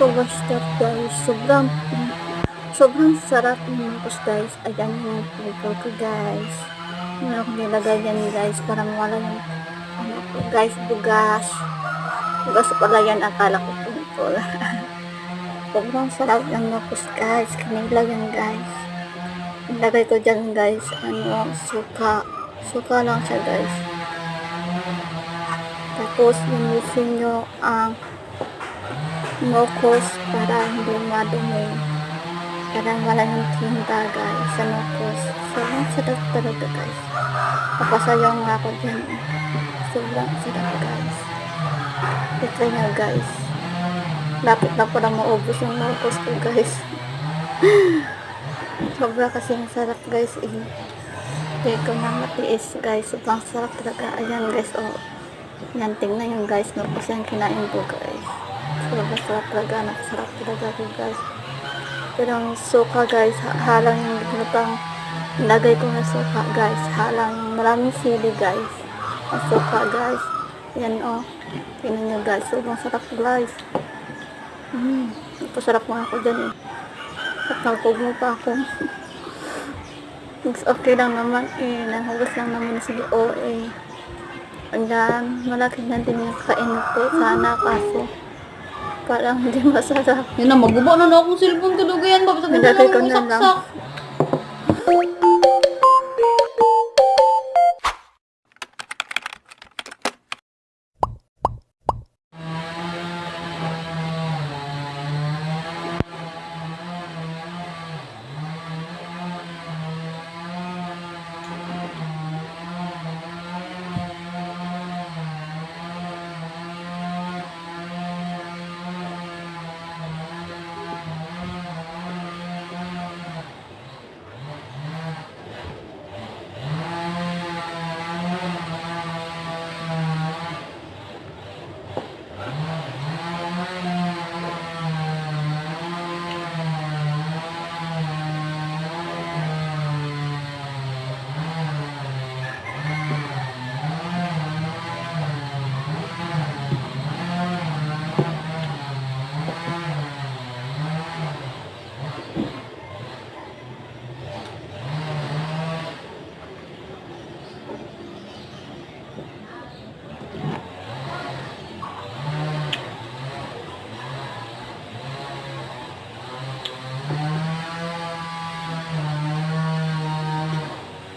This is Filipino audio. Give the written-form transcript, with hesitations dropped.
sobrang sarap guys. Sobrang sarap ng mukos guys. Ayan yung pulpo ko guys. Ano ko nilagay yan guys para mawala yung ano ko guys, bugas. Bugas pala yan, akala ko pulpo. Sobrang sarap ng mukos guys. Kanila yan guys. Ilagay ko dyan guys, ano, suka. Suka lang siya guys. Tapos linisin nyo ang mukos para hindi madumi. Para wala yung tinta guys sa mukos. Sobrang sarap talaga guys. Papasayaw nga ako dyan. Sobrang sarap guys. Ito nyo guys. Lapit na pala maubos yung mukos ko guys. Sobra kasing sarap guys eh. Hindi ko na matiis guys. Sobrang sarap talaga. Ayan guys oh. Yan, tingnan yung guys. Mukos yung kinain ko guys. Sobrang sarap talaga. Napasarap talaga ko guys. Pero ang suka guys. Halang yung ginutang lagay ko na suka guys. Halang yung maraming sili guys. Ang suka guys. Yan oh. Tingnan nyo guys. Sobrang sarap guys. Napasarap mo ako dyan eh. Napagpog mo pa ako. Okay lang naman eh. Nahugas lang naman sa loo eh. Ayan, malaki na din yung kain ko. Sana kaso parang hindi masarap. Yan na, magubo na akong cellphone ko. Dugo yan, bakit Nilagay ko na lang.